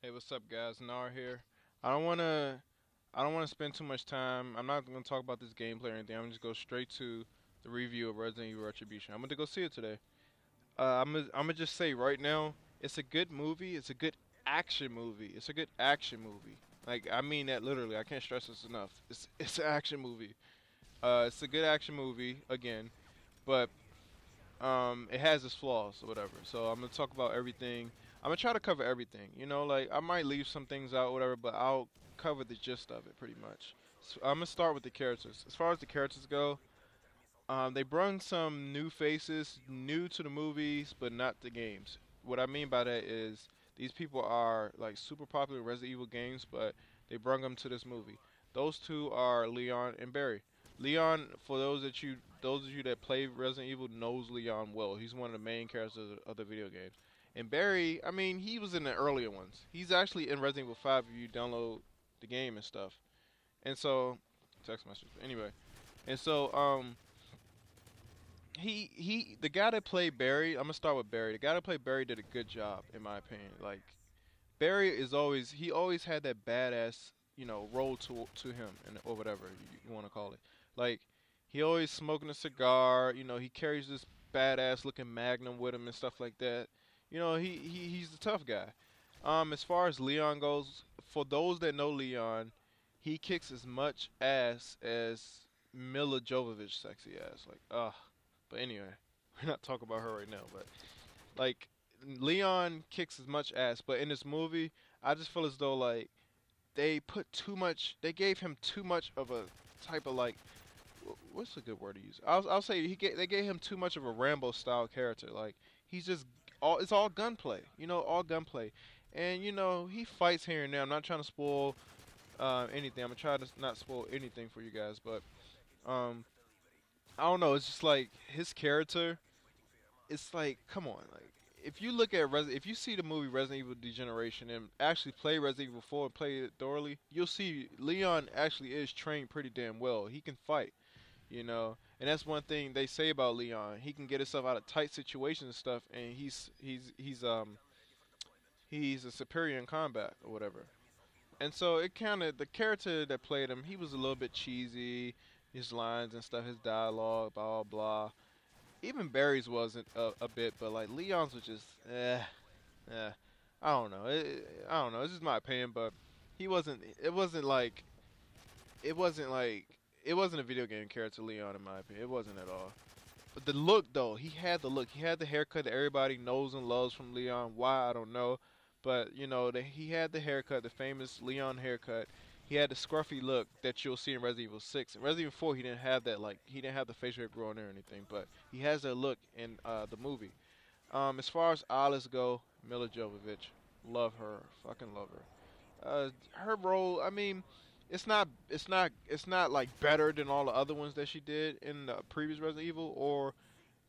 Hey, what's up, guys? Nar here. I don't wanna, I don't wanna spend too much time. I'm not gonna talk about this gameplay or anything. I'm gonna just go straight to the review of Resident Evil Retribution. I'm gonna go see it today. I'm gonna just say right now, it's a good movie. It's a good action movie. It's a good action movie. Like I mean that literally. I can't stress this enough. It's an action movie. It's a good action movie again, but it has its flaws or whatever. So I'm gonna talk about everything. I'm gonna try to cover everything. Like I might leave some things out, whatever, but I'll cover the gist of it pretty much. So I'm gonna start with the characters. As far as the characters go, they brought some new faces, new to the movies, but not the games. What I mean by that is these people are like super popular in Resident Evil games, but they brought them to this movie. Those two are Leon and Barry. Leon, for those of you that play Resident Evil, knows Leon well. He's one of the main characters of the video games. And Barry, I mean, he was in the earlier ones. He's actually in Resident Evil 5 if you download the game and stuff. And so, text message. Anyway, and so the guy that played Barry, I'm gonna start with Barry. The guy that played Barry did a good job in my opinion. Like Barry is always he always had that badass, role to him and or whatever you want to call it. Like he always smoking a cigar, he carries this badass looking Magnum with him and stuff like that. He's the tough guy. As far as Leon goes, for those that know Leon, he kicks as much ass as Mila Jovovich sexy ass. Like, but anyway, we're not talking about her right now. But like, Leon kicks as much ass. But in this movie, I just feel as though like they put too much. They gave him too much of a type of like. What's a good word to use? I'll say they gave him too much of a Rambo style character. Like he's just it's all gunplay. All gunplay. And he fights here and there. I'm not trying to spoil anything. I'm gonna try to not spoil anything for you guys, but um, I don't know. It's just like his character. It's like, come on, like if you look at if you see the movie Resident Evil Degeneration and actually play Resident Evil 4 and play it thoroughly, you'll see Leon actually is trained pretty damn well. He can fight, and that's one thing they say about Leon. He can get himself out of tight situations and stuff, and he's a superior in combat or whatever. And so it kind of the character that played him, he was a little bit cheesy, his lines and stuff, his dialogue, blah blah. Even Barry's wasn't a bit, but like Leon's was just eh. I don't know. I don't know. It's just my opinion, but he wasn't. It wasn't a video game character Leon in my opinion. It wasn't at all. But the look though, he had the look. He had the haircut that everybody knows and loves from Leon. Why I don't know, but he had the haircut, the famous Leon haircut. He had the scruffy look that you'll see in Resident Evil 6. In Resident Evil 4, he didn't have that. Like he didn't have the facial hair growing there or anything, but he has that look in the movie. As far as Alice go, Mila Jovovich, love her, fucking love her. Her role, I mean, it's not like better than all the other ones that she did in the previous Resident Evil or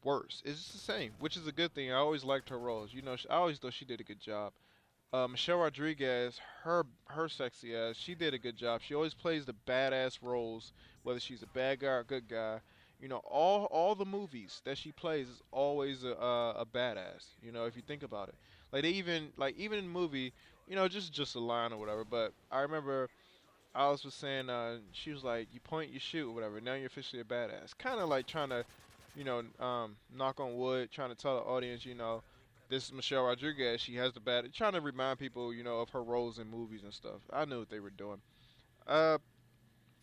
worse. It's just the same, which is a good thing. I always liked her roles. I always thought she did a good job. Michelle Rodriguez, her sexy ass, she did a good job. She always plays the badass roles, whether she's a bad guy or a good guy. All the movies that she plays is always a badass. If you think about it, like they even in the movie, just a line or whatever. But I remember Alice was saying, she was like, "You point, you shoot, or whatever. Now you're officially a badass." Kind of like trying to, knock on wood, trying to tell the audience, this is Michelle Rodriguez. She has the bad. Trying to remind people, of her roles in movies and stuff. I knew what they were doing. Uh,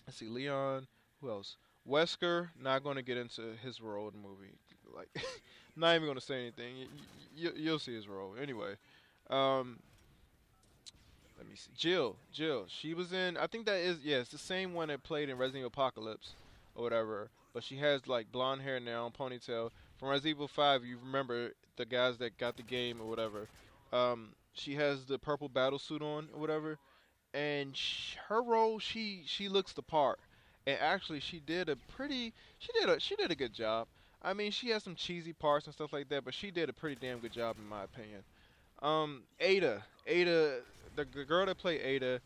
let's see, Leon. Who else? Wesker. Not going to get into his role in the movie. Like, not even going to say anything. You'll see his role anyway. Um, let me see. Jill. Jill. She was in. I think that is. Yeah, it's the same one that played in Resident Evil Apocalypse or whatever. But she has like blonde hair now, ponytail. From Resident Evil 5, you remember the guys that got the game or whatever. She has the purple battle suit on or whatever, and her role, she looks the part. And actually, she did a good job. I mean, she has some cheesy parts and stuff like that, but she did a pretty damn good job in my opinion. Ada, the girl that played Ada.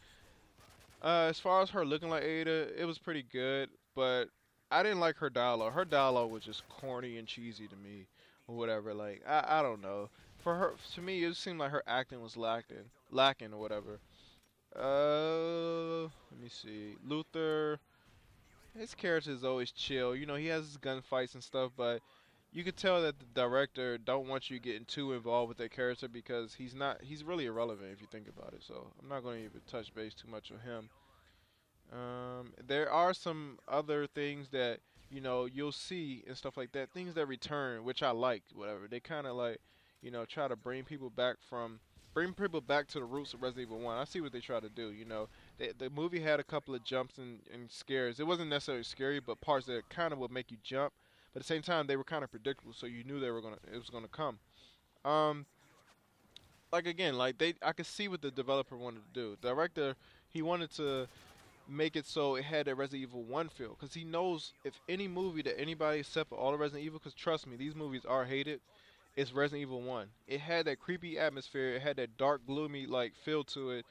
As far as her looking like Ada, it was pretty good, but I didn't like her dialogue. Her dialogue was just corny and cheesy to me, or whatever. Like I don't know. for her, to me, it seemed like her acting was lacking or whatever. Let me see. Luther, his character is always chill. You know, he has his gunfights and stuff, but you could tell that the director don't want you getting too involved with that character because he's really irrelevant if you think about it. So I'm not going to even touch base too much on him. There are some other things that you'll see and stuff like that. Things that return, which I like. Whatever they kind of like, try to bring people back to the roots of Resident Evil One. I see what they try to do. The movie had a couple of jumps and scares. It wasn't necessarily scary, but parts that kind of would make you jump. But at the same time, they were kind of predictable, so you knew it was gonna come. Um, like again, I could see what the developer wanted to do. The director, he wanted to make it so it had a Resident Evil 1 feel. Because he knows if any movie that anybody except for all of Resident Evil, because trust me, these movies are hated, it's Resident Evil 1. It had that creepy atmosphere, it had that dark, gloomy, like, feel to it,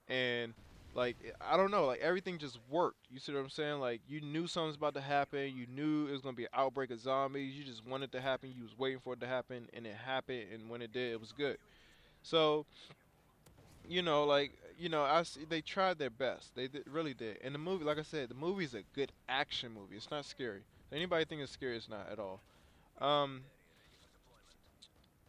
and, like, I don't know, like, everything just worked. You see what I'm saying? Like, you knew something was about to happen, you knew it was going to be an outbreak of zombies, you just wanted it to happen, you was waiting for it to happen, and it happened, and when it did, it was good. So, they tried their best. Really did. And the movie, like I said, the movie is a good action movie. It's not scary. If anybody think it's scary, it's not at all. Um,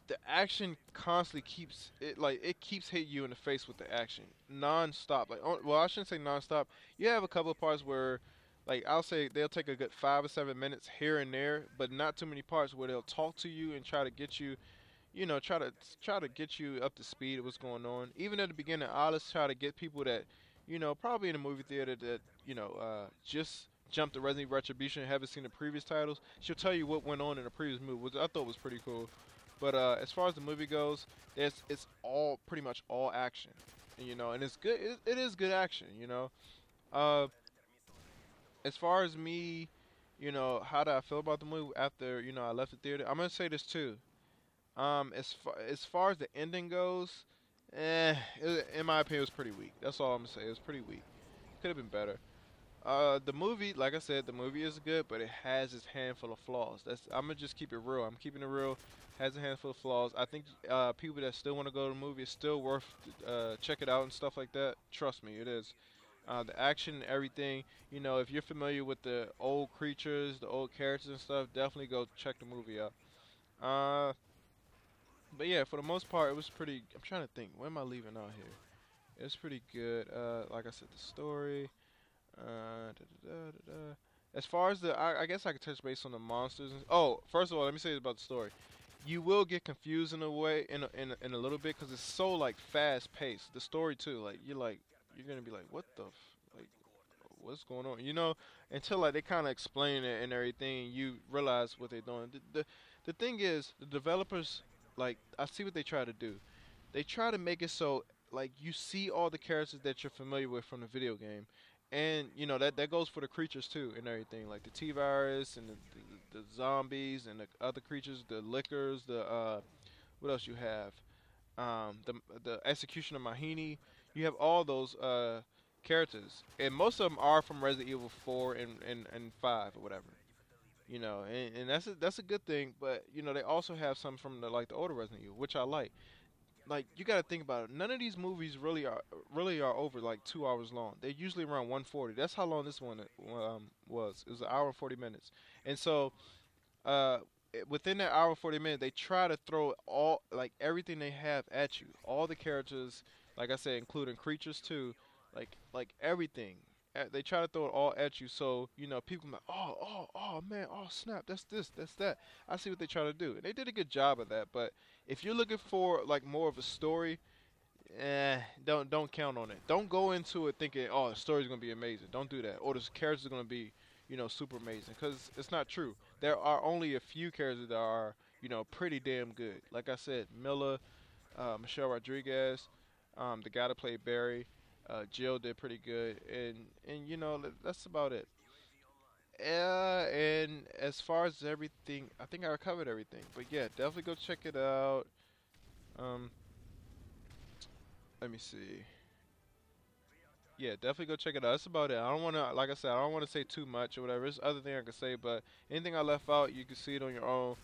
the action constantly keeps it keeps hitting you in the face with the action non-stop. Like, well, I shouldn't say non-stop. You have a couple of parts where, like, I'll say they'll take a good 5 or 7 minutes here and there, but not too many parts where they'll talk to you and try to get you try to get you up to speed of what's going on. Even at the beginning, I always try to get people that, probably in the movie theater that, just jumped to Resident Evil Retribution and haven't seen the previous titles. She'll tell you what went on in the previous movie, which I thought was pretty cool. But as far as the movie goes, it's all pretty much all action, and it's good. It is good action. Uh, as far as me, how did I feel about the movie after I left the theater? I'm gonna say this too. As far as the ending goes, in my opinion, it was pretty weak. That's all I'm gonna say. It was pretty weak. Could have been better. The movie, like I said, the movie is good, but it has its handful of flaws. I'm gonna just keep it real. I'm keeping it real. Has a handful of flaws. I think people that still want to go to the movie, it's still worth check it out and stuff like that. Trust me, it is. The action and everything. If you're familiar with the old creatures, the old characters and stuff, definitely go check the movie out. Uh, but yeah, for the most part, it was pretty. I'm trying to think. What am I leaving out here? It was pretty good. Like I said, the story. Da. As far as I guess I could touch base on the monsters. Oh, first of all, let me say about the story. You will get confused in a way, in a little bit, because it's so like fast paced. The story too, you're gonna be like, what the, like, what's going on? Until like they kind of explain it and everything, you realize what they're doing. The thing is, the developers, like, I see what they try to do. They try to make it so like you see all the characters that you're familiar with from the video game, and that goes for the creatures too and everything, like the T-virus and the zombies and the other creatures, the lickers, the what else you have? The execution of Mahini. You have all those characters, and most of them are from Resident Evil 4 and 5 or whatever. And that's a good thing. But they also have some from the older Resident Evil, which I like. Like, you got to think about it. None of these movies really are over like 2 hours long. They're usually around 140. That's how long this one was. It was an hour and 40 minutes. And so uh, within that hour and 40 minutes, they try to throw all like everything they have at you. All the characters, like I said, including creatures too, like everything. They try to throw it all at you, so people can be like, oh man, oh snap, that's this, that's that. I see what they try to do, and they did a good job of that. But if you're looking for like more of a story, don't count on it. Don't go into it thinking, oh, the story's gonna be amazing. Don't do that. Or the characters are gonna be, super amazing, because it's not true. There are only a few characters that are, pretty damn good. Like I said, Milla, Michelle Rodriguez, the guy that played Barry, Jill did pretty good, and that's about it. And as far as everything, I think I covered everything. But yeah, definitely go check it out. Um, let me see. Yeah, definitely go check it out. That's about it. I don't want to, like I said, I don't want to say too much or whatever. There's other thing I could say, but anything I left out, you can see it on your own.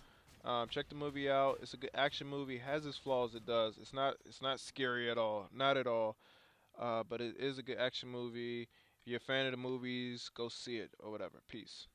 Check the movie out. It's a good action movie. It has its flaws. It does. It's not scary at all. Not at all. But it is a good action movie. If you're a fan of the movies, go see it or whatever. Peace.